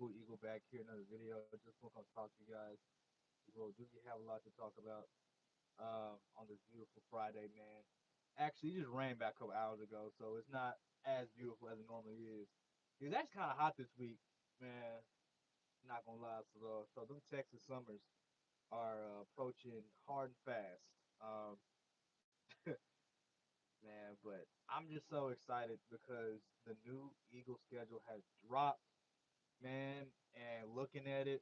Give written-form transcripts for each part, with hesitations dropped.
Cool Eagle back here, another video. Just want to come talk to you guys. Well, do you have a lot to talk about on this beautiful Friday, man? Actually, it just rained back a couple hours ago, so it's not as beautiful as it normally is. It's actually kind of hot this week, man. Not gonna lie. So them Texas summers are approaching hard and fast. Man, but I'm just so excited because the new Eagle schedule has dropped, man. And looking at it,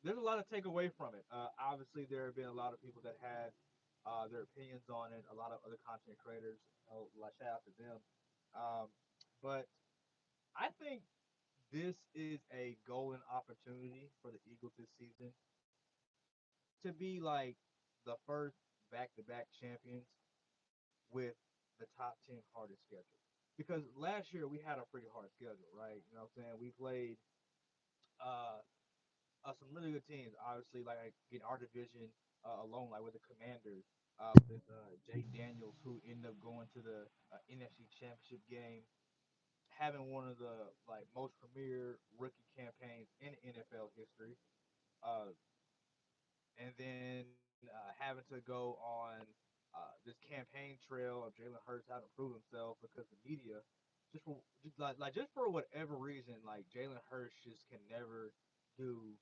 there's a lot to take away from it. Obviously, there have been a lot of people that had their opinions on it. A lot of other content creators, like shout out to them. Um, but I think this is a golden opportunity for the Eagles this season to be like the first back-to-back champions with the top 10 hardest schedule. Because last year we had a pretty hard schedule, right? You know what I'm saying? We played uh, some really good teams. Obviously, like in our division alone, like with the Commanders, with Jay Daniels, who ended up going to the NFC Championship game, having one of the like most premier rookie campaigns in NFL history, uh, and then having to go on this campaign trail of Jalen Hurts how to prove himself because the media, just for whatever reason, like Jalen Hurts just can never do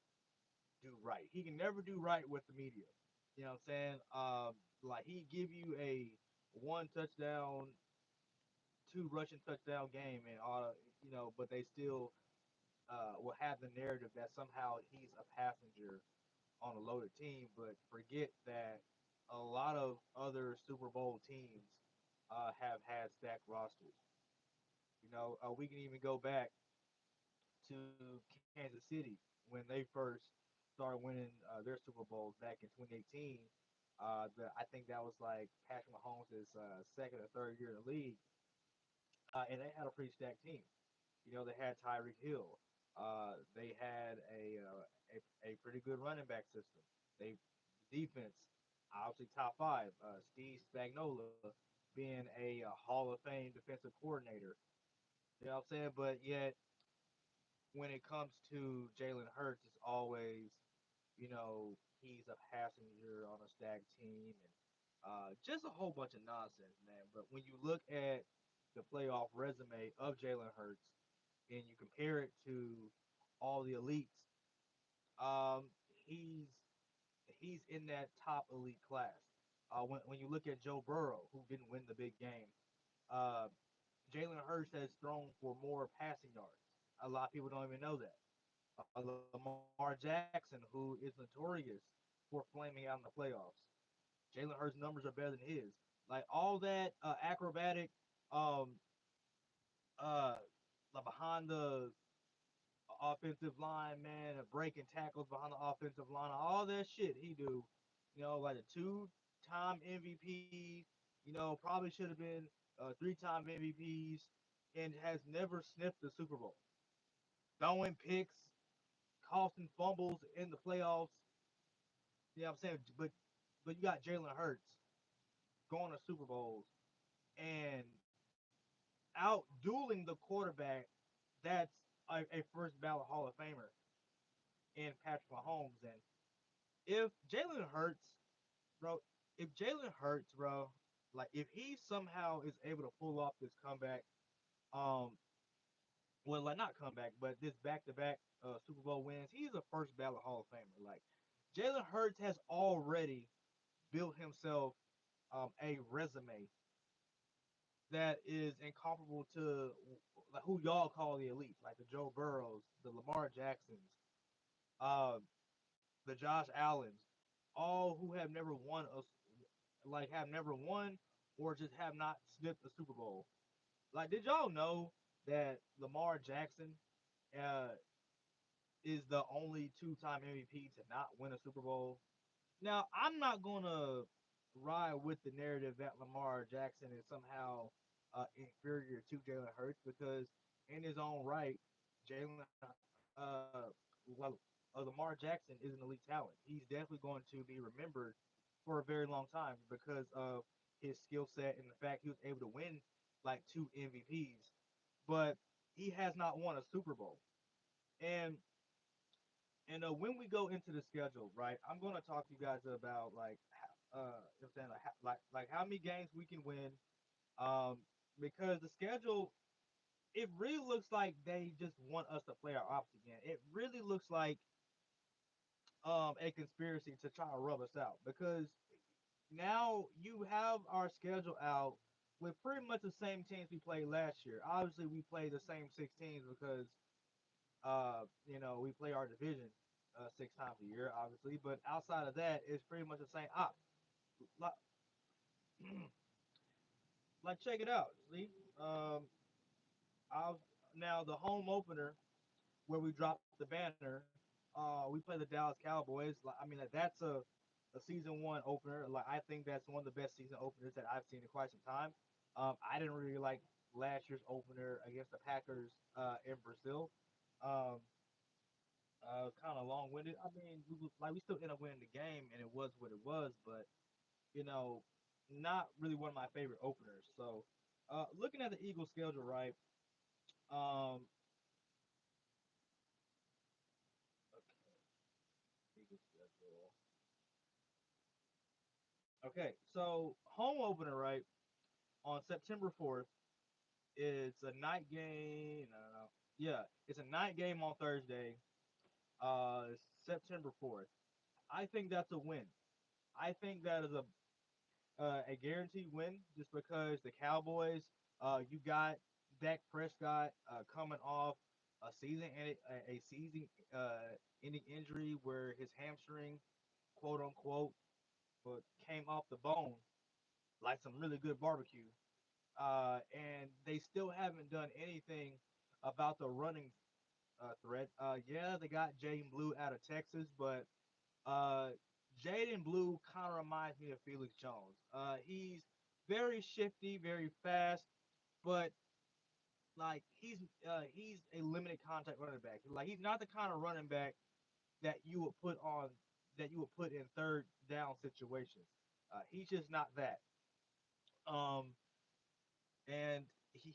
right. He can never do right with the media. You know what I'm saying? Like he give you a one touchdown, two rushing touchdown game, and all but they still will have the narrative that somehow he's a passenger on a loaded team, but forget that a lot of other Super Bowl teams have had stacked rosters. We can even go back to Kansas City when they first started winning their Super Bowls back in 2018. I think that was like Patrick Mahomes' second or third year in the league, and they had a pretty stacked team. They had Tyreek Hill. They had a pretty good running back system. They defense, obviously top five. Steve Spagnuolo being a Hall of Fame defensive coordinator. You know what I'm saying? But yet, when it comes to Jalen Hurts, it's always, he's a passenger on a stacked team and just a whole bunch of nonsense, man. But when you look at the playoff resume of Jalen Hurts and you compare it to all the elites, um, he's he's in that top elite class. When you look at Joe Burrow, who didn't win the big game, uh, Jalen Hurts has thrown for more passing yards. A lot of people don't even know that. Lamar Jackson, who is notorious for flaming out in the playoffs, Jalen Hurts' numbers are better than his. Like all that acrobatic, um, uh, like behind the offensive line, man, breaking tackles behind the offensive line, all that shit he do. Like a two-time MVP. Probably should have been three-time MVPs, and has never sniffed the Super Bowl. Throwing picks, costing fumbles in the playoffs. You know what I'm saying? But you got Jalen Hurts going to Super Bowls and out dueling the quarterback that's a first ballot Hall of Famer in Patrick Mahomes. And if Jalen Hurts, bro, if Jalen Hurts, bro, like if he somehow is able to pull off this comeback, um, well, like not comeback, but this back-to-back Super Bowl wins, he's a first ballot Hall of Famer. Like Jalen Hurts has already built himself a resume that is incomparable to like who y'all call the elite, like the Joe Burrows, the Lamar Jacksons, uh, the Josh Allens, all who have never won have never won or just have not sniffed a Super Bowl. Like, did y'all know that Lamar Jackson uh, is the only two-time MVP to not win a Super Bowl? Now, I'm not gonna ride with the narrative that Lamar Jackson is somehow inferior to Jalen Hurts because in his own right, Jalen Lamar Jackson is an elite talent. He's definitely going to be remembered for a very long time because of his skill set and the fact he was able to win like two MVPs, but he has not won a Super Bowl. And when we go into the schedule, right, I'm gonna talk to you guys about like you know what I'm saying, like how many games we can win. Um, because the schedule, it really looks like they just want us to play our ops again. It really looks like a conspiracy to try to rub us out because now you have our schedule out with pretty much the same teams we played last year. Obviously, we play the same six teams because we play our division six times a year, obviously. But outside of that, it's pretty much the same ops. Like, like check it out. See, I'll now the home opener where we dropped the banner. We play the Dallas Cowboys. Like, I mean, that's a season one opener. Like, I think that's one of the best season openers that I've seen in quite some time. I didn't really like last year's opener against the Packers in Brazil. Um, kind of long winded. I mean, we still ended up winning the game, and it was what it was. But you know, not really one of my favorite openers. So, looking at the Eagles' schedule, right? Um, okay, Eagles schedule. Okay, so home opener, right, on September 4th. It's a night game. No, no, no. Yeah, it's a night game on Thursday, September 4th. I think that's a win. I think that is a guaranteed win just because the Cowboys, you got Dak Prescott coming off a season ending injury where his hamstring, quote unquote, but came off the bone like some really good barbecue. And they still haven't done anything about the running threat. Yeah, they got Jaden Blue out of Texas, but uh, Jaden Blue kind of reminds me of Felix Jones. He's very shifty, very fast, but like he's a limited contact running back. Like he's not the kind of running back that you would put on that you would put in third down situations. He's just not that. Um, and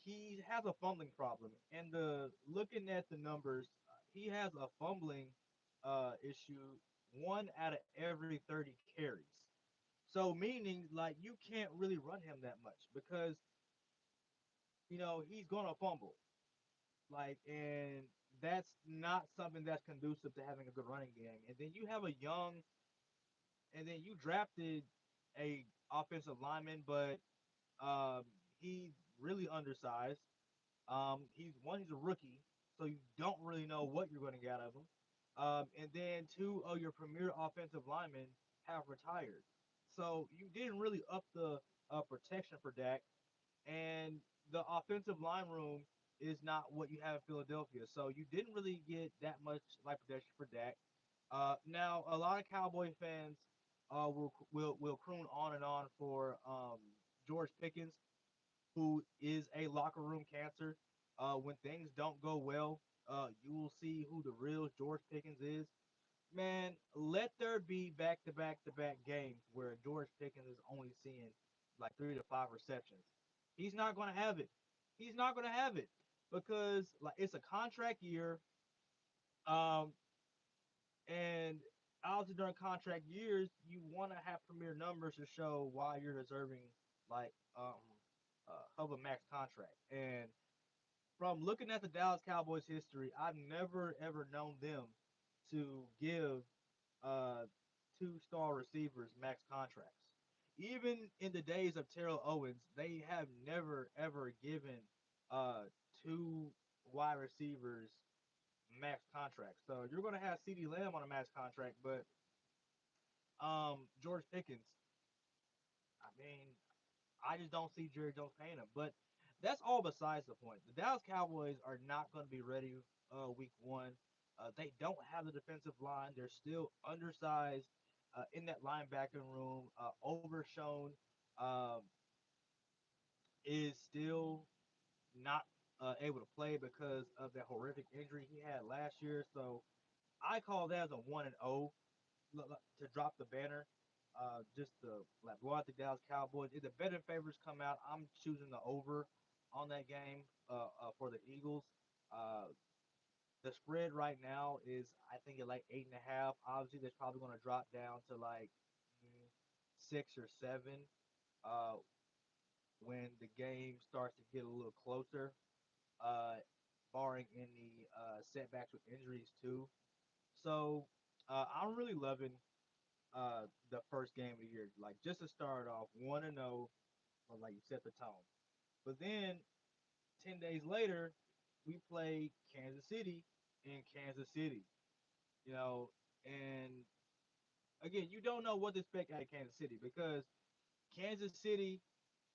he has a fumbling problem. And the looking at the numbers, he has a fumbling issue one out of every 30 carries. So meaning like you can't really run him that much because he's gonna fumble. Like and that's not something that's conducive to having a good running game. And then you have a young and then you drafted a offensive lineman, but um, he's really undersized. He's a rookie, so you don't really know what you're going to get out of him. And then two of your premier offensive linemen have retired, so you didn't really up the protection for Dak, and the offensive line room is not what you have in Philadelphia. So you didn't really get that much life protection for Dak. Now a lot of Cowboy fans will croon on and on for George Pickens, who is a locker room cancer. When things don't go well, you will see who the real George Pickens is. Man, let there be back to back to back games where George Pickens is only seeing like 3 to 5 receptions. He's not going to have it. He's not going to have it because like it's a contract year. Um, and obviously during contract years, you want to have premier numbers to show why you're deserving like of a max contract. And from looking at the Dallas Cowboys history, I've never ever known them to give uh, two-star receivers max contracts. Even in the days of Terrell Owens, they have never ever given uh, two wide receivers max contracts. So you're going to have CeeDee Lamb on a max contract, but George Pickens, I mean, I just don't see Jerry Jones paying him. But that's all besides the point. The Dallas Cowboys are not going to be ready week one. They don't have the defensive line. They're still undersized in that linebacker room. Overshown um, is still not able to play because of that horrific injury he had last year. So I call that as a 1-0 to drop the banner. Just to like blow out the Dallas Cowboys. If the betting favorites come out, I'm choosing the over on that game for the Eagles. Uh, The spread right now is I think at like 8.5. Obviously, that's probably going to drop down to like 6 or 7 uh, when the game starts to get a little closer, uh, barring any setbacks with injuries too. So I'm really loving the first game of the year. Like just to start off, 1-0, like you set the tone. But then 10 days later, we play Kansas City in Kansas City. You know, and again, you don't know what to expect out of Kansas City because Kansas City,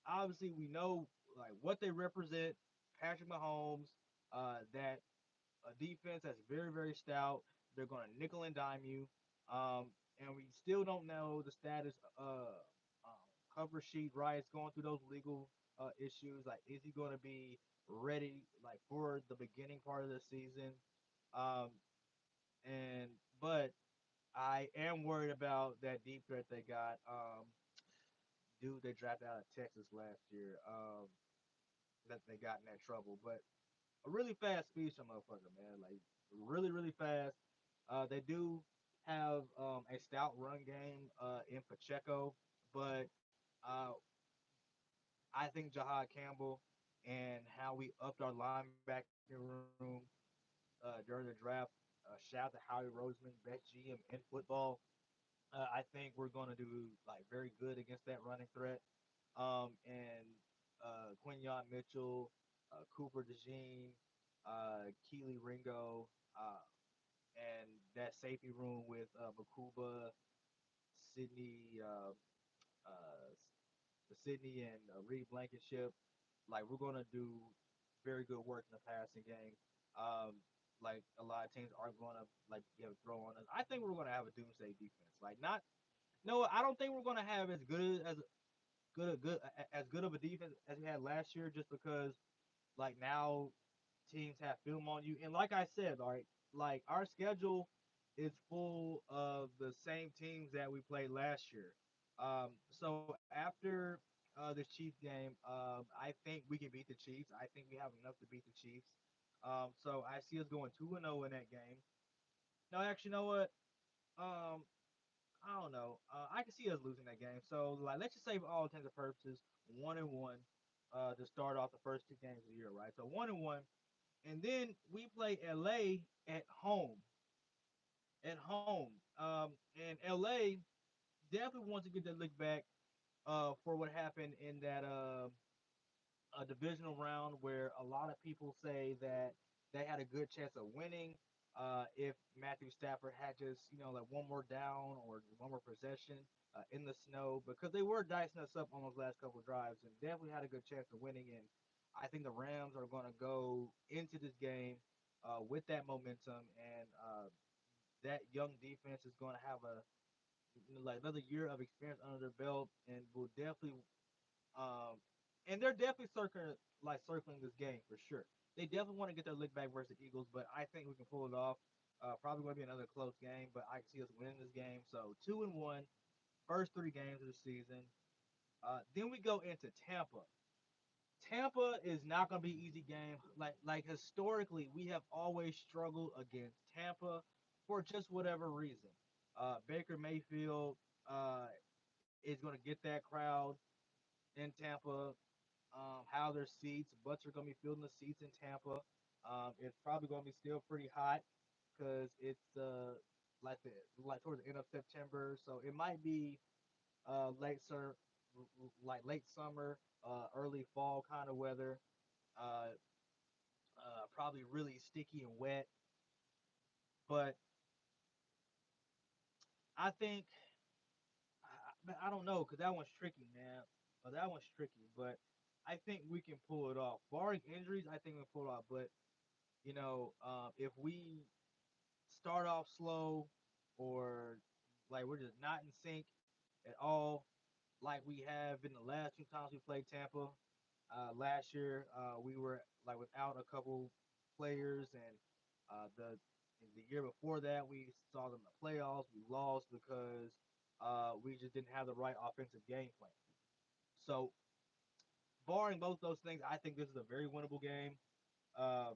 obviously, we know like what they represent. Patrick Mahomes, that a defense that's very, very stout. They're going to nickel and dime you. And we still don't know the status cover sheet rights going through those legal issues. Like, is he going to be ready like for the beginning part of the season? Um, and but I am worried about that deep threat they got. Dude, they drafted out of Texas last year. That they got in that trouble, but a really fast speed, some motherfucker, man. Like really, really fast. They do have a stout run game in Pacheco, but I think Jahad Campbell and how we upped our linebacking room during the draft. Shout out to Howie Roseman, best GM in football. I think we're going to do like very good against that running threat. And Quinyon Mitchell, Cooper DeJean, Keely Ringo, and that safety room with Makuba, Sydney, uh, the Sydney and Reed Blankenship. Like we're gonna do very good work in the passing game. Um, like a lot of teams aren't gonna like throw on us. I think we're gonna have a doomsday defense. Like not no, I don't think we're gonna have as good of a defense as we had last year, just because like now teams have film on you. And like I said, all right, like our schedule is full of the same teams that we played last year. So after this Chiefs game, I think we can beat the Chiefs. I think we have enough to beat the Chiefs. So I see us going 2-0 in that game. No, actually, you know what? Um, I don't know. I can see us losing that game. So like, let's just say for all intents and purposes, 1-1 to start off the first 2 games of the year, right? So 1-1, and then we play LA at home. At home, and LA definitely wants to get that look back for what happened in that a divisional round where a lot of people say that they had a good chance of winning if Matthew Stafford had just like one more down or one more possession in the snow, because they were dicing us up on those last couple of drives and definitely had a good chance of winning. And I think the Rams are going to go into this game with that momentum, and that young defense is going to have a like another year of experience under their belt, and will definitely um, and they're definitely circling this game for sure. They definitely want to get their lick back versus the Eagles, but I think we can pull it off. Probably going to be another close game, but I can see us winning this game. So 2-1, first 3 games of the season. Then we go into Tampa. Tampa is not going to be an easy game. Like historically, we have always struggled against Tampa for just whatever reason. Baker Mayfield is going to get that crowd in Tampa, how their seats. Butts are going to be filling the seats in Tampa. It's probably going to be still pretty hot because it's like towards the end of September, so it might be late summer, like late summer, early fall kind of weather. Uh, Probably really sticky and wet, but I think I don't know because that one's tricky, man. That one's tricky, but I think we can pull it off. Barring injuries, I think we can pull it off. But if we start off slow or like we're just not in sync at all, like we have been the last 2 times we played Tampa. Last year, we were like without a couple players, and the year before that, we saw them in the playoffs. We lost because we just didn't have the right offensive game plan. So, barring both those things, I think this is a very winnable game. Um,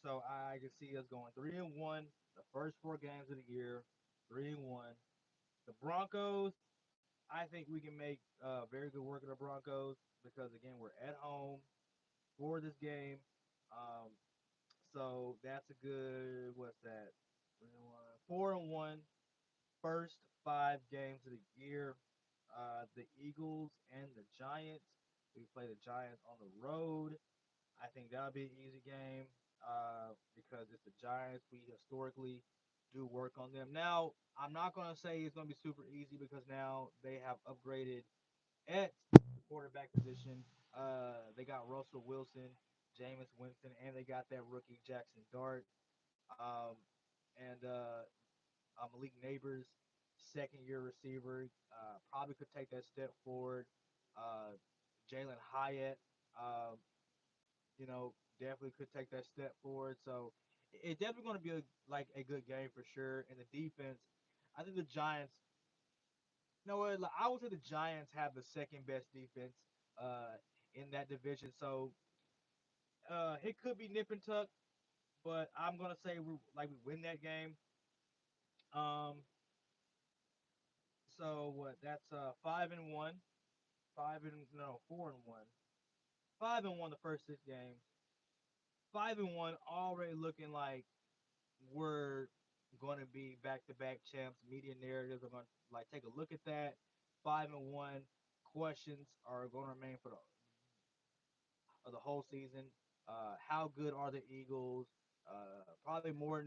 So I can see us going 3-1 the first 4 games of the year, 3-1. The Broncos, I think we can make very good work of the Broncos because again we're at home for this game. Um, so that's a good what's that? 3-1, 4-1 first 5 games of the year. The Eagles and the Giants. We play the Giants on the road. I think that'll be an easy game because it's the Giants. We historically do work on them. Now, I'm not going to say it's going to be super easy because now they have upgraded at the quarterback position. They got Russell Wilson, Jameis Winston, and they got that rookie Jackson Dart. Um, and Malik Neighbors, second year receiver, probably could take that step forward. Uh, Jalen Hyatt, um, definitely could take that step forward. So it's definitely going to be like a good game for sure. And the defense, I think the Giants. You know what? Like, I would say the Giants have the second best defense uh, in that division. So it could be nip and tuck, but I'm gonna say we win that game. Um, so what? That's 5-1, 4-1, 5-1 the first 6 games. 5-1 already looking like we're going to be back-to-back champs. Media narratives are going to like take a look at that. 5-1 questions are going to remain for the whole season. How good are the Eagles? Probably more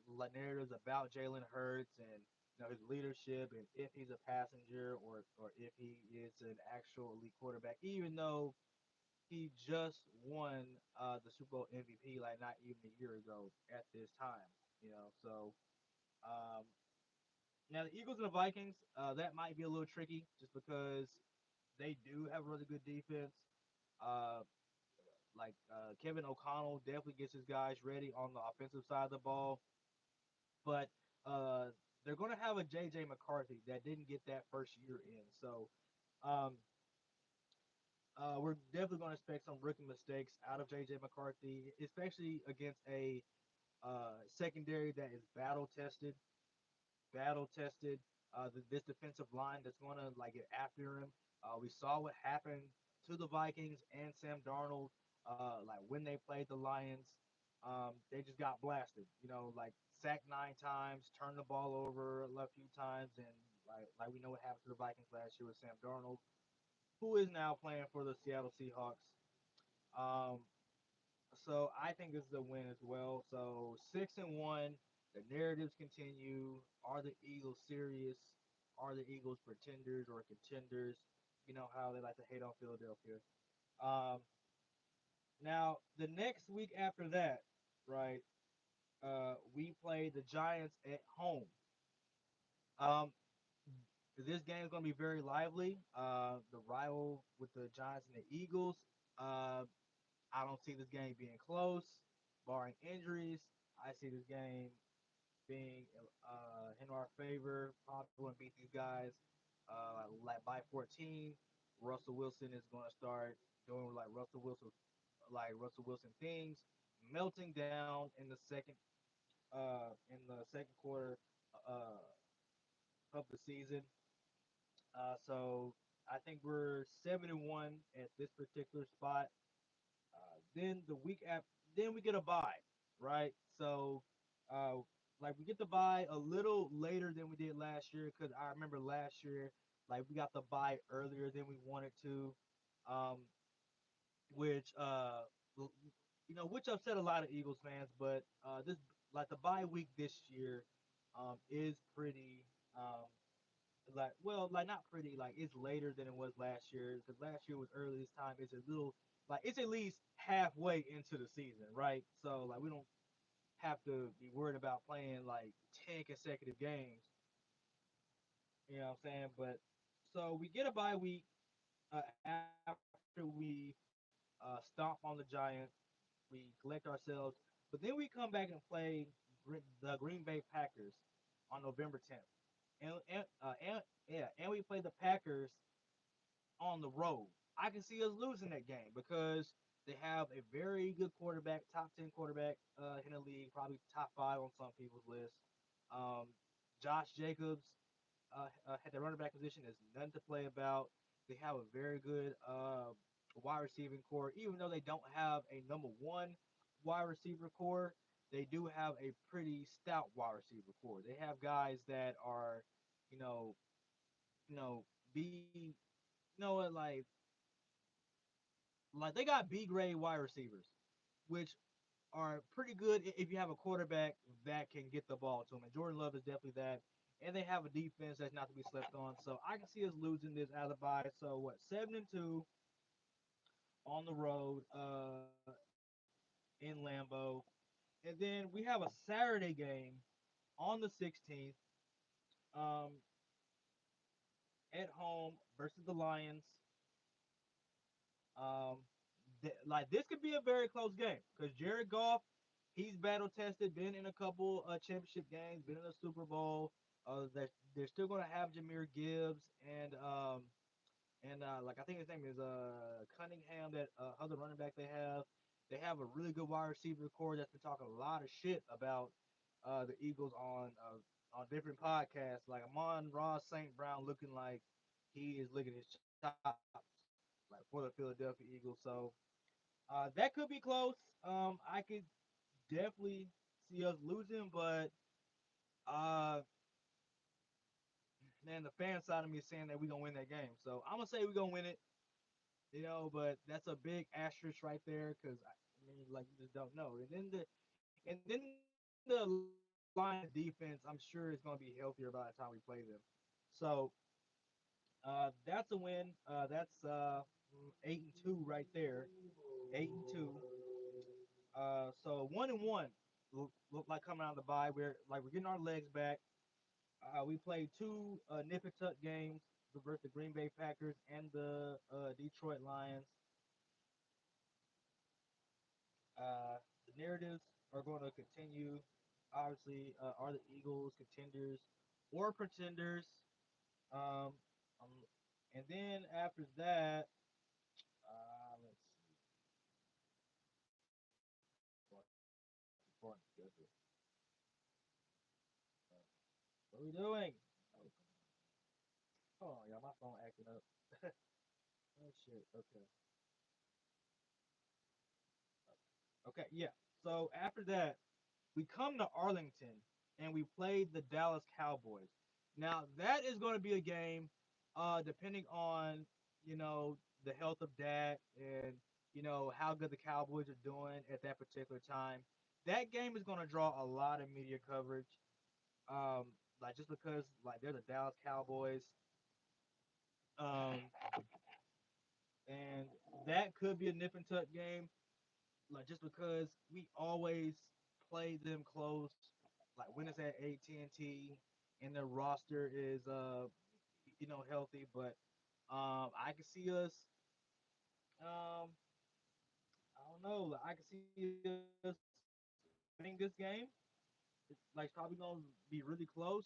like narratives about Jalen Hurts and his leadership and if he's a passenger or if he is an actual elite quarterback. Even though he just won the Super Bowl MVP like not even a year ago at this time. So um, now the Eagles and the Vikings, that might be a little tricky just because they do have a really good defense. Uh, Kevin O'Connell definitely gets his guys ready on the offensive side of the ball, but uh, they're going to have a JJ McCarthy that didn't get that first year in. So um, we're definitely going to expect some rookie mistakes out of JJ McCarthy, especially against a secondary that is battle tested. This defensive line that's going to like get after him. We saw what happened to the Vikings and Sam Darnold. Like when they played the Lions, they just got blasted. Like sacked 9 times, turned the ball over a few times, and like we know what happened to the Vikings last year with Sam Darnold, who is now playing for the Seattle Seahawks. Um, so I think this is a win as well. So 6-1. The narratives continue. Are the Eagles serious? Are the Eagles pretenders or contenders? You know how they like to hate on Philadelphia. Um, Now the next week after that, right? We play the Giants at home. Um, this game is going to be very lively. The rival with the Giants and the Eagles. Uh, I don't see this game being close, barring injuries. I see this game being in our favor. Probably going to beat these guys like by 14. Russell Wilson is going to start doing like Russell Wilson things, melting down in the second quarter uh, of the season. So I think we're 7-1 at this particular spot. Then the week after, then we get a bye, right? So, uh, like we get the bye a little later than we did last year because I remember last year, like we got the bye earlier than we wanted to, um, which which upset a lot of Eagles fans. But this like the bye week this year, is pretty like not pretty like it's later than it was last year because last year was early this time it's a little like it's at least halfway into the season, right? So like we don't have to be worried about playing like 10 consecutive games, you know what I'm saying? But so we get a bye week after we stomp on the Giants, we collect ourselves, but then we come back and play the Green Bay Packers on November 10th, and yeah, and we play the Packers on the road. I can see us losing that game because They have a very good quarterback, top 10 quarterback in the league, probably top five on some people's list. Um, Josh Jacobs at the running back position is nothing to play about. They have a very good wide receiving core, even though they don't have a number one wide receiver core. They do have a pretty stout wide receiver core. They have guys that are, you know, you know, B, you know what, like they got B grade wide receivers, which are pretty good if you have a quarterback that can get the ball to him. And Jordan Love is definitely that. And they have a defense that's not to be slept on. So I can see us losing this out of the bye. So what, 7-2 on the road in Lambeau. And then we have a Saturday game on the 16th um, at home versus the Lions. Um, like this could be a very close game because Jared Goff, he's battle tested, been in a couple championship games, been in a Super Bowl. They're still going to have Jameer Gibbs and like I think his name is Cunningham, that other running back they have. They have a really good wide receiver core that's been talking a lot of shit about the Eagles on different podcasts. Like Amon Ross St. Brown looking like he is licking his chops like for the Philadelphia Eagles. So that could be close. I could definitely see us losing, but uh, man, the fan side of me is saying that we're gonna win that game. So I'm gonna say we're gonna win it. But that's a big asterisk right there because I mean, like you just don't know. And then the Lions defense, I'm sure is going to be healthier by the time we play them. So that's a win. That's 8-2 right there. 8-2. So 1-1 look like coming out of the bye. We're getting our legs back. We played two nip and tuck games versus the Green Bay Packers and the Detroit Lions. The narratives are going to continue. Obviously, are the Eagles contenders or pretenders? Um, um, and then after that, let's see. What are we doing? Oh, yeah, my phone acting up. Oh shit. Okay. Okay. Yeah. So after that, we come to Arlington and we played the Dallas Cowboys. Now that is going to be a game, depending on the health of Dak and how good the Cowboys are doing at that particular time. That game is going to draw a lot of media coverage, like just because like they're the Dallas Cowboys, um, and that could be a nip and tuck game, like just because we always play them close, like when it's at AT&T and their roster is healthy, but I can see us I don't know, like, I can see us winning this game. It's like it's probably gonna be really close.